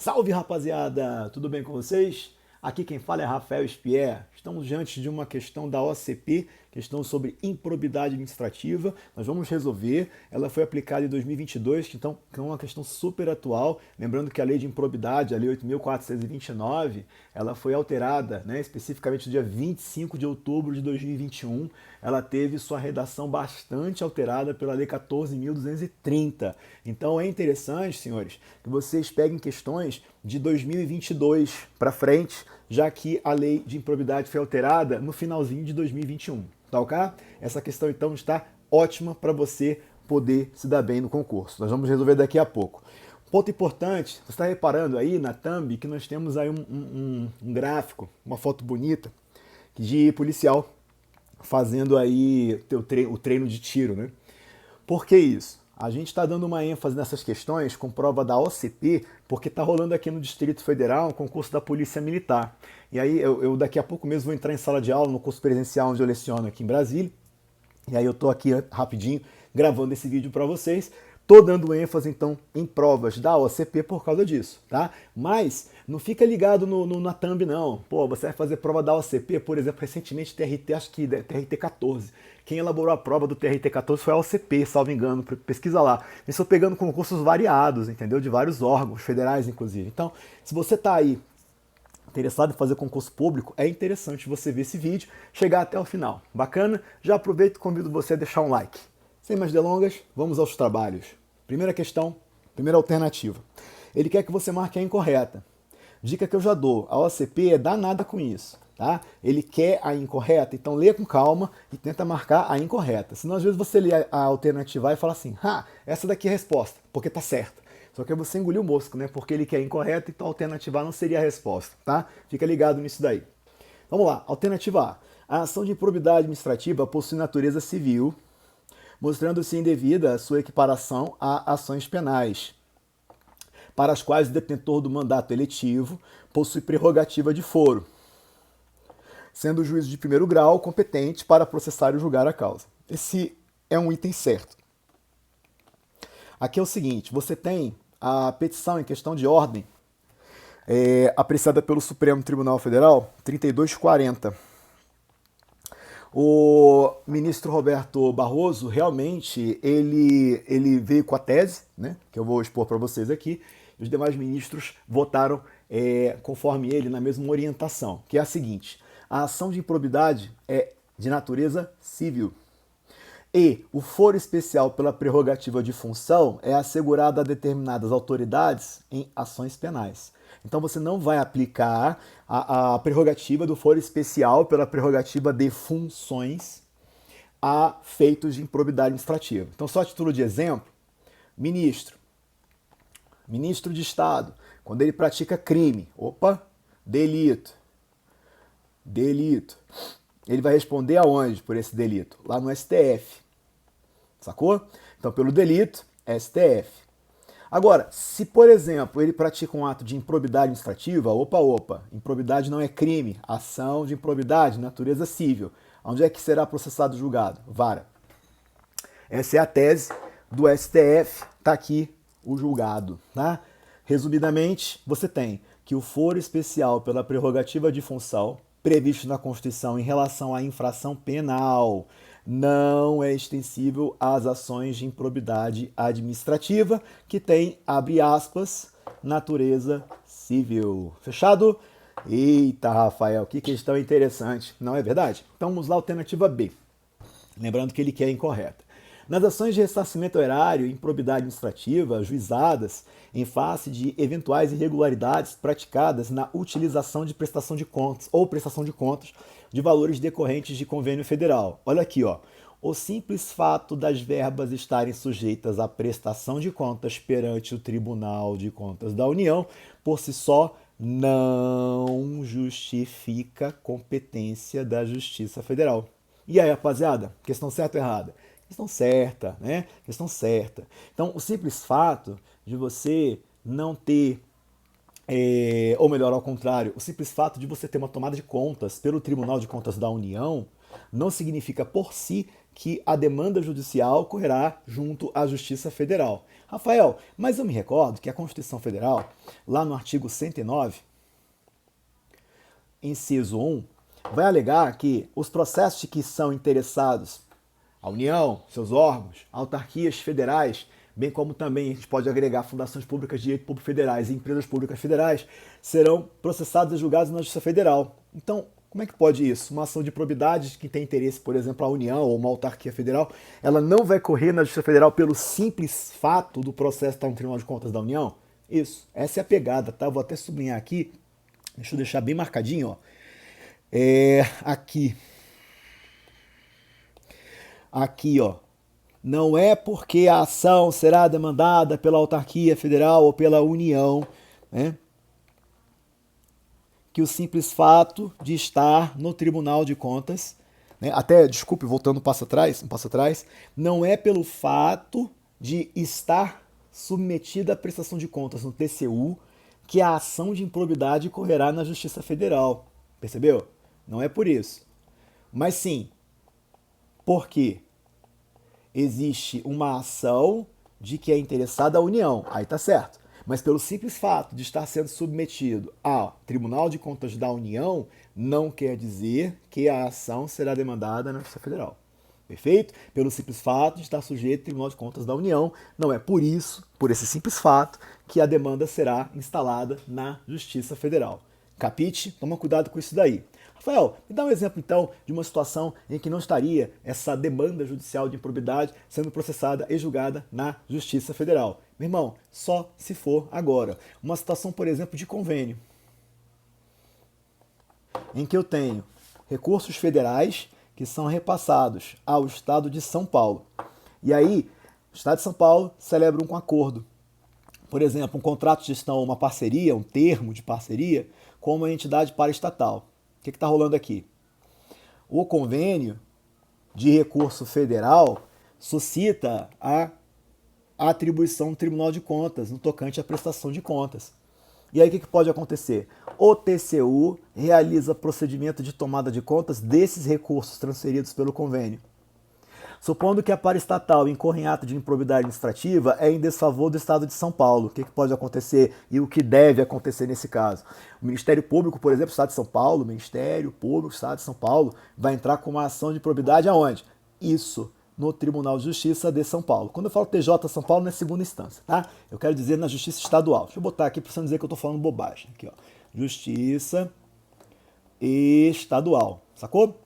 Salve, rapaziada! Tudo bem com vocês? Aqui quem fala é Rafael Spier. Estamos diante de uma questão da OCP, questão sobre improbidade administrativa. Nós vamos resolver. Ela foi aplicada em 2022, então é uma questão super atual. Lembrando que a lei de improbidade, a lei 8.429, ela foi alterada, né, especificamente no dia 25 de outubro de 2021. Ela teve sua redação bastante alterada pela lei 14.230. Então é interessante, senhores, que vocês peguem questões de 2022 para frente, já que a lei de improbidade foi alterada no finalzinho de 2021, tá ok? Essa questão então está ótima para você poder se dar bem no concurso. Nós vamos resolver daqui a pouco. Ponto importante, você está reparando aí na thumb que nós temos aí um gráfico, uma foto bonita de policial fazendo aí o treino de tiro, né? Por que isso? A gente está dando uma ênfase nessas questões com prova da OCP, porque está rolando aqui no Distrito Federal um concurso da Polícia Militar. E aí eu daqui a pouco mesmo vou entrar em sala de aula no curso presencial onde eu leciono aqui em Brasília. E aí eu estou aqui rapidinho gravando esse vídeo para vocês. Tô dando ênfase então em provas da OCP por causa disso, tá? Mas não fica ligado na thumb não. Pô, você vai fazer prova da OCP, por exemplo, recentemente TRT, acho que TRT 14. Quem elaborou a prova do TRT 14 foi a OCP, salvo engano, pesquisa lá. Eles estão pegando concursos variados, entendeu? De vários órgãos, federais inclusive. Então, se você tá aí interessado em fazer concurso público, é interessante você ver esse vídeo, chegar até o final. Bacana? Já aproveito e convido você a deixar um like. Sem mais delongas, vamos aos trabalhos. Primeira questão, primeira alternativa. Ele quer que você marque a incorreta. Dica que eu já dou, a OCP é danada com isso, tá? Ele quer a incorreta, então lê com calma e tenta marcar a incorreta. Senão às vezes você lê a alternativa e fala assim, essa daqui é a resposta, porque tá certa. Só que você engoliu o mosco, né? Porque ele quer incorreta, então a alternativa A não seria a resposta, tá? Fica ligado nisso daí. Vamos lá, alternativa A. A ação de improbidade administrativa possui natureza civil, mostrando-se indevida a sua equiparação a ações penais, para as quais o detentor do mandato eletivo possui prerrogativa de foro, sendo o juízo de primeiro grau competente para processar e julgar a causa. Esse é um item certo. Aqui é o seguinte, você tem a petição em questão de ordem, apreciada pelo Supremo Tribunal Federal, 3240. O ministro Roberto Barroso, realmente, ele veio com a tese, né, que eu vou expor para vocês aqui, e os demais ministros votaram conforme ele, na mesma orientação, que é a seguinte: a ação de improbidade é de natureza civil. E o foro especial pela prerrogativa de função é assegurado a determinadas autoridades em ações penais. Então você não vai aplicar a prerrogativa do foro especial pela prerrogativa de funções a feitos de improbidade administrativa. Então, só a título de exemplo, ministro de Estado, quando ele pratica crime, delito, ele vai responder aonde por esse delito? Lá no STF, sacou? Então, pelo delito, STF. Agora, se, por exemplo, ele pratica um ato de improbidade administrativa, improbidade não é crime, ação de improbidade, natureza civil. Onde é que será processado e julgado? Vara. Essa é a tese do STF, tá aqui o julgado, tá? Resumidamente, você tem que o foro especial pela prerrogativa de função, previsto na Constituição em relação à infração penal, não é extensível às ações de improbidade administrativa, que tem, abre aspas, natureza civil. Fechado? Eita, Rafael, que questão interessante. Não é verdade? Então vamos lá, alternativa B. Lembrando que ele quer incorreta. Nas ações de ressarcimento erário e improbidade administrativa juizadas em face de eventuais irregularidades praticadas na utilização de prestação de contas ou prestação de contas de valores decorrentes de convênio federal. Olha aqui, ó. O simples fato das verbas estarem sujeitas à prestação de contas perante o Tribunal de Contas da União, por si só, não justifica competência da Justiça Federal. E aí, rapaziada, questão certa ou errada? Questão certa, né? Questão certa. Então, o simples fato de você não ter ou melhor, ao contrário, o simples fato de você ter uma tomada de contas pelo Tribunal de Contas da União não significa por si que a demanda judicial correrá junto à Justiça Federal. Rafael, mas eu me recordo que a Constituição Federal, lá no artigo 109, inciso 1, vai alegar que os processos de que são interessados a União, seus órgãos, autarquias federais, bem como também a gente pode agregar fundações públicas de direito público federais e empresas públicas federais, serão processados e julgados na Justiça Federal. Então, como é que pode isso? Uma ação de probidade que tem interesse, por exemplo, a União ou uma autarquia federal, ela não vai correr na Justiça Federal pelo simples fato do processo estar no Tribunal de Contas da União? Isso, essa é a pegada, tá? Vou até sublinhar aqui, deixa eu deixar bem marcadinho, ó. Aqui, ó. Não é porque a ação será demandada pela autarquia federal ou pela União, né, que o simples fato de estar no Tribunal de Contas, né, até, desculpe, voltando um passo atrás, não é pelo fato de estar submetida à prestação de contas no TCU que a ação de improbidade correrá na Justiça Federal. Percebeu? Não é por isso. Mas sim, porque existe uma ação de que é interessada a União. Aí tá certo. Mas pelo simples fato de estar sendo submetido ao Tribunal de Contas da União, não quer dizer que a ação será demandada na Justiça Federal. Perfeito? Pelo simples fato de estar sujeito ao Tribunal de Contas da União, não é por isso, por esse simples fato, que a demanda será instalada na Justiça Federal. Capite? Toma cuidado com isso daí. Rafael, me dá um exemplo então de uma situação em que não estaria essa demanda judicial de improbidade sendo processada e julgada na Justiça Federal. Meu irmão, só se for agora. Uma situação, por exemplo, de convênio, em que eu tenho recursos federais que são repassados ao Estado de São Paulo. E aí, o Estado de São Paulo celebra um acordo. Por exemplo, um contrato de gestão, uma parceria, um termo de parceria com uma entidade paraestatal. O que está rolando aqui? O convênio de recurso federal suscita a atribuição do Tribunal de Contas no tocante à prestação de contas. E aí o que pode acontecer? O TCU realiza procedimento de tomada de contas desses recursos transferidos pelo convênio. Supondo que a paraestatal incorra em ato de improbidade administrativa, é em desfavor do Estado de São Paulo. O que pode acontecer e o que deve acontecer nesse caso? O Ministério Público, por exemplo, do Estado de São Paulo, o Ministério Público do Estado de São Paulo, vai entrar com uma ação de improbidade aonde? Isso, no Tribunal de Justiça de São Paulo. Quando eu falo TJ São Paulo, não é segunda instância, tá? Eu quero dizer na Justiça Estadual. Deixa eu botar aqui para você não dizer que eu estou falando bobagem. Aqui, ó. Justiça Estadual. Sacou?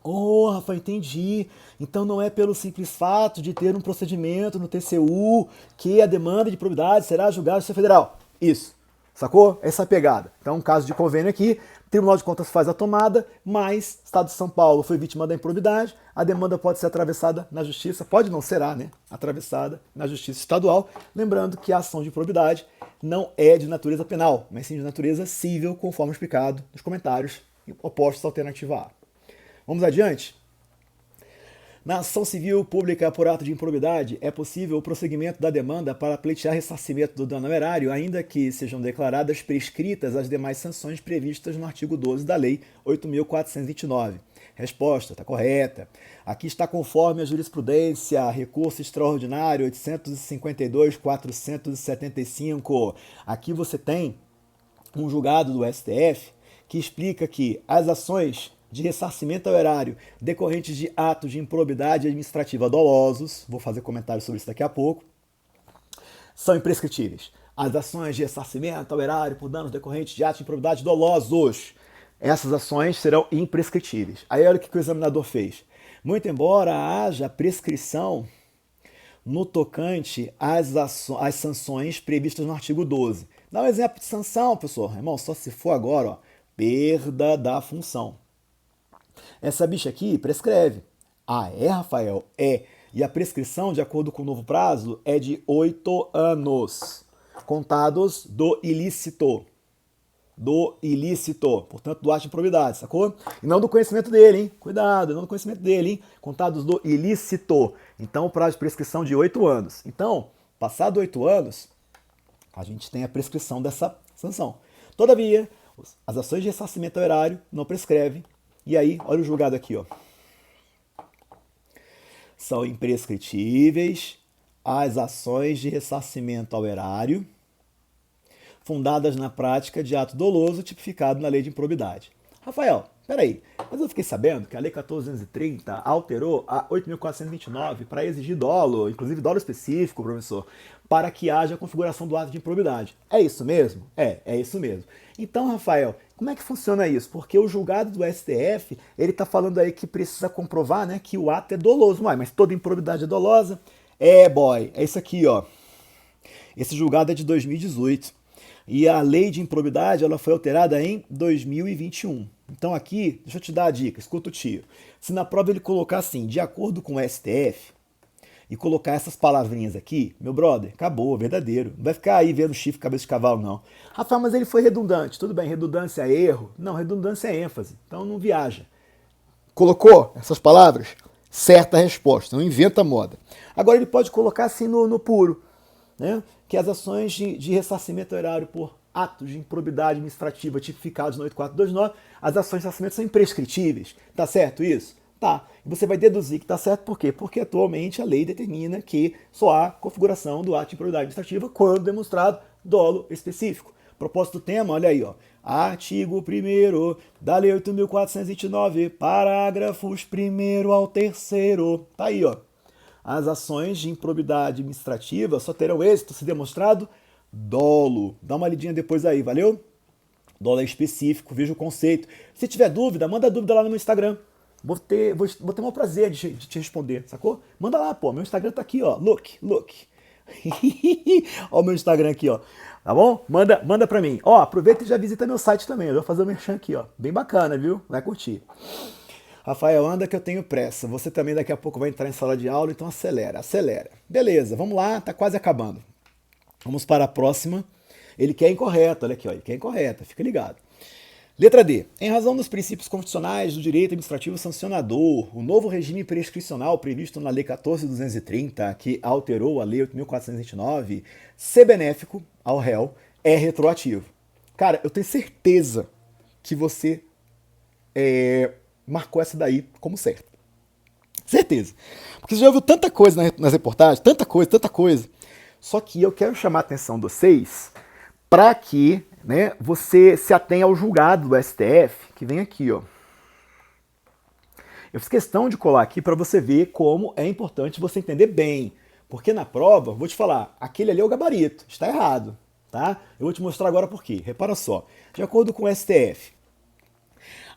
Oh, Rafa, entendi. Então não é pelo simples fato de ter um procedimento no TCU que a demanda de probidade será julgada no Justiça Federal. Isso. Sacou? Essa é a pegada. Então, um caso de convênio aqui, o Tribunal de Contas faz a tomada, mas Estado de São Paulo foi vítima da improbidade, a demanda pode ser atravessada na Justiça, pode não será, né? Atravessada na Justiça Estadual. Lembrando que a ação de improbidade não é de natureza penal, mas sim de natureza civil, conforme explicado nos comentários opostos à alternativa A. Vamos adiante? Na ação civil pública por ato de improbidade, é possível o prosseguimento da demanda para pleitear ressarcimento do dano ao erário, ainda que sejam declaradas prescritas as demais sanções previstas no artigo 12 da Lei 8.429. Resposta, está correta. Aqui está conforme a jurisprudência, recurso extraordinário 852.475. Aqui você tem um julgado do STF que explica que as ações de ressarcimento ao erário decorrentes de atos de improbidade administrativa dolosos, vou fazer comentários sobre isso daqui a pouco, são imprescritíveis. As ações de ressarcimento ao erário por danos decorrentes de atos de improbidade dolosos, essas ações serão imprescritíveis. Aí olha o que o examinador fez. Muito embora haja prescrição no tocante às sanções previstas no artigo 12. Dá um exemplo de sanção, professor. Irmão, só se for agora, ó, perda da função. Essa bicha aqui prescreve. Ah, é, Rafael? É. E a prescrição, de acordo com o novo prazo, é de 8 anos, contados do ilícito. Do ilícito, portanto, do ato de improbidade, sacou? E não do conhecimento dele, hein? Cuidado, não do conhecimento dele, hein? Contados do ilícito. Então, o prazo de prescrição de 8 anos. Então, passado 8 anos, A gente tem a prescrição dessa sanção. Todavia, as ações de ressarcimento ao erário não prescrevem. E aí, olha o julgado aqui, ó. São imprescritíveis as ações de ressarcimento ao erário fundadas na prática de ato doloso tipificado na lei de improbidade. Rafael, peraí, mas eu fiquei sabendo que a lei 14.230 alterou a 8.429 para exigir dolo, inclusive dolo específico, professor, para que haja configuração do ato de improbidade. É isso mesmo? É isso mesmo. Então, Rafael, como é que funciona isso? Porque o julgado do STF, ele está falando aí que precisa comprovar, né, que o ato é doloso. Mas toda improbidade é dolosa? Boy, é isso aqui, ó. Esse julgado é de 2018. E a lei de improbidade ela foi alterada em 2021. Então aqui, deixa eu te dar a dica, escuta o tio. Se na prova ele colocar assim, de acordo com o STF, e colocar essas palavrinhas aqui, meu brother, acabou, verdadeiro. Não vai ficar aí vendo chifre, cabeça de cavalo, não. Rafael, mas ele foi redundante. Tudo bem, redundância é erro? Não, redundância é ênfase. Então não viaja. Colocou essas palavras? Certa resposta, não inventa moda. Agora ele pode colocar assim no puro, né? Que as ações de ressarcimento erário por atos de improbidade administrativa tipificados no 8429, as ações de ressarcimento são imprescritíveis. Tá certo isso? Tá. E você vai deduzir que tá certo por quê? Porque atualmente a lei determina que só há configuração do ato de improbidade administrativa quando demonstrado dolo específico. Propósito do tema, olha aí, ó. Artigo 1º da Lei 8.429, parágrafos 1º ao 3º. Tá aí, ó. As ações de improbidade administrativa só terão êxito se demonstrado dolo. Dá uma lidinha depois aí, valeu? Dolo é específico, veja o conceito. Se tiver dúvida, manda dúvida lá no meu Instagram. Vou ter o maior prazer de te responder, sacou? Manda lá, pô. Meu Instagram tá aqui, ó. Look. Ó o meu Instagram aqui, ó. Tá bom? Manda pra mim. Ó, aproveita e já visita meu site também. Eu vou fazer o merchan aqui, ó. Bem bacana, viu? Vai curtir. Rafael, anda que eu tenho pressa. Você também daqui a pouco vai entrar em sala de aula, então acelera. Beleza, vamos lá, tá quase acabando. Vamos para a próxima. Ele quer incorreta, olha aqui, ó. Ele quer incorreta, fica ligado. Letra D. Em razão dos princípios constitucionais do direito administrativo sancionador, o novo regime prescricional previsto na Lei 14.230, que alterou a Lei 8.429, ser benéfico ao réu, é retroativo. Cara, eu tenho certeza que você marcou essa daí como certa. Certeza. Porque você já ouviu tanta coisa nas reportagens, tanta coisa. Só que eu quero chamar a atenção de vocês para que, né, você se atenha ao julgado do STF, que vem aqui, ó. Eu fiz questão de colar aqui para você ver como é importante você entender bem. Porque na prova, vou te falar, aquele ali é o gabarito, está errado, tá? Eu vou te mostrar agora por quê. Repara só, de acordo com o STF,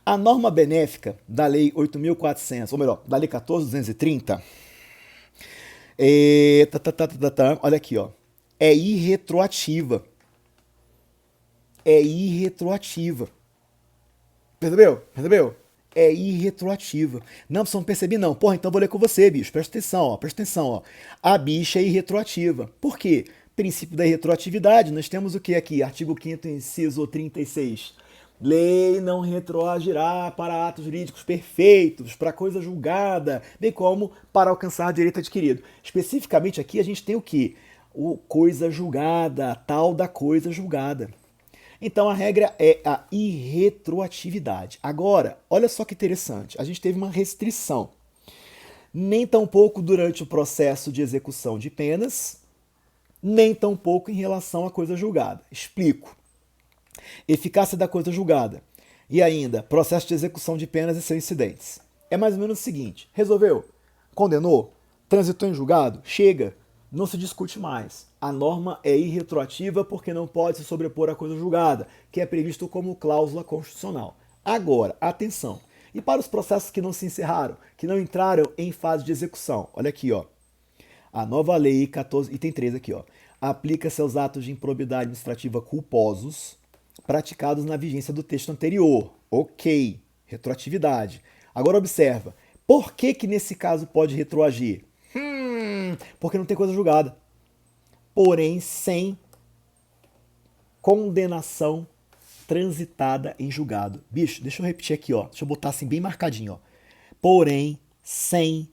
a norma benéfica da Lei 8.400, ou melhor, da Lei 14.230, olha aqui, ó, é irretroativa. Percebeu? É irretroativa. Não, você não percebi não. Porra, então vou ler com você, bicho. Presta atenção, ó. A bicha é irretroativa. Por quê? Princípio da irretroatividade. Nós temos o que aqui? Artigo 5º, inciso 36. Lei não retroagirá para atos jurídicos perfeitos, para coisa julgada, bem como para alcançar direito adquirido. Especificamente aqui a gente tem o quê? O coisa julgada, a tal da coisa julgada. Então a regra é a irretroatividade. Agora, olha só que interessante, a gente teve uma restrição. Nem tampouco durante o processo de execução de penas, nem tampouco em relação à coisa julgada. Explico. Eficácia da coisa julgada. E ainda, processo de execução de penas e seus incidentes. É mais ou menos o seguinte: resolveu? Condenou? Transitou em julgado? Chega. Não se discute mais. A norma é irretroativa porque não pode se sobrepor à coisa julgada, que é previsto como cláusula constitucional. Agora, atenção. E para os processos que não se encerraram, que não entraram em fase de execução? Olha aqui, ó. A nova lei 14, item 3 aqui, ó. Aplica-se aos atos de improbidade administrativa culposos praticados na vigência do texto anterior. Ok. Retroatividade. Agora observa. Por que nesse caso pode retroagir? Porque não tem coisa julgada. Porém, sem condenação transitada em julgado. Bicho, deixa eu repetir aqui, ó. Deixa eu botar assim bem marcadinho, ó. Porém, sem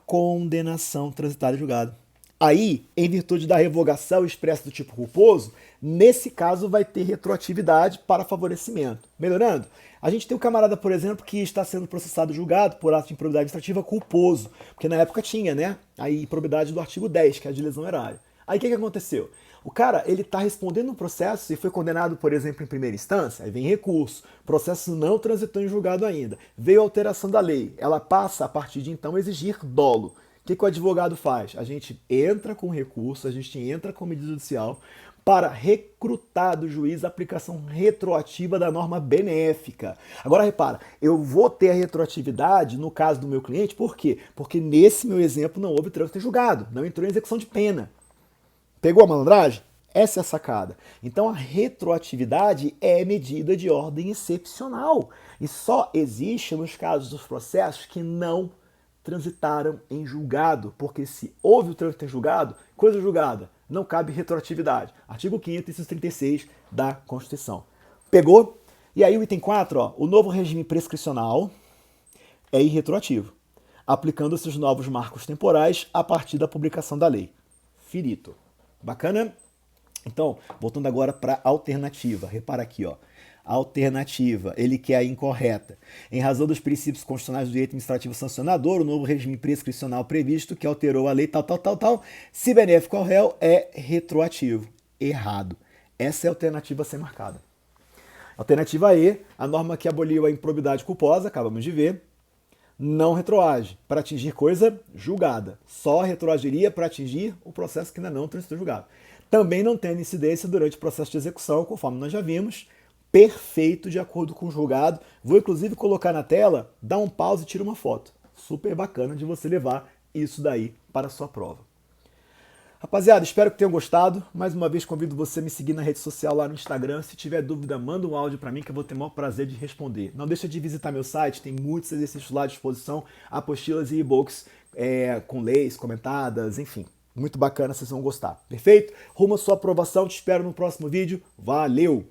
condenação transitada em julgado. Aí, em virtude da revogação expressa do tipo culposo, nesse caso vai ter retroatividade para favorecimento. Melhorando? A gente tem um camarada, por exemplo, que está sendo processado e julgado por ato de improbidade administrativa culposo, porque na época tinha, né, a improbidade do artigo 10, que é a de lesão erária. Aí o que aconteceu? O cara, ele está respondendo um processo e foi condenado, por exemplo, em primeira instância, aí vem recurso, o processo não transitou em julgado ainda, veio a alteração da lei, ela passa a partir de então a exigir dolo. O que o advogado faz? A gente entra com recurso, a gente entra com medida judicial para recrutar do juiz a aplicação retroativa da norma benéfica. Agora repara, eu vou ter a retroatividade no caso do meu cliente, por quê? Porque nesse meu exemplo não houve trânsito em julgado, não entrou em execução de pena. Pegou a malandragem? Essa é a sacada. Então a retroatividade é medida de ordem excepcional e só existe nos casos dos processos que não transitaram em julgado, porque se houve o trânsito em julgado, coisa julgada, não cabe retroatividade. Artigo 5º, inciso 36 da Constituição. Pegou? E aí o item 4, ó, o novo regime prescricional é irretroativo, aplicando-se os novos marcos temporais a partir da publicação da lei. Finito. Bacana? Então, voltando agora para a alternativa. Repara aqui, ó. A alternativa, ele quer a incorreta. Em razão dos princípios constitucionais do direito administrativo sancionador, o novo regime prescricional previsto, que alterou a lei tal, se benéfico ao réu, é retroativo. Errado. Essa é a alternativa a ser marcada. Alternativa E, a norma que aboliu a improbidade culposa, acabamos de ver, não retroage para atingir coisa julgada. Só retroagiria para atingir o processo que ainda não transitou julgado. Também não tem incidência durante o processo de execução, conforme nós já vimos, perfeito de acordo com o julgado. Vou inclusive colocar na tela, dá um pause e tira uma foto. Super bacana de você levar isso daí para a sua prova. Rapaziada, espero que tenham gostado. Mais uma vez convido você a me seguir na rede social lá no Instagram. Se tiver dúvida, manda um áudio para mim que eu vou ter o maior prazer de responder. Não deixa de visitar meu site, tem muitos exercícios lá à disposição, apostilas e e-books com leis comentadas, enfim. Muito bacana, vocês vão gostar. Perfeito? Rumo à sua aprovação, te espero no próximo vídeo. Valeu!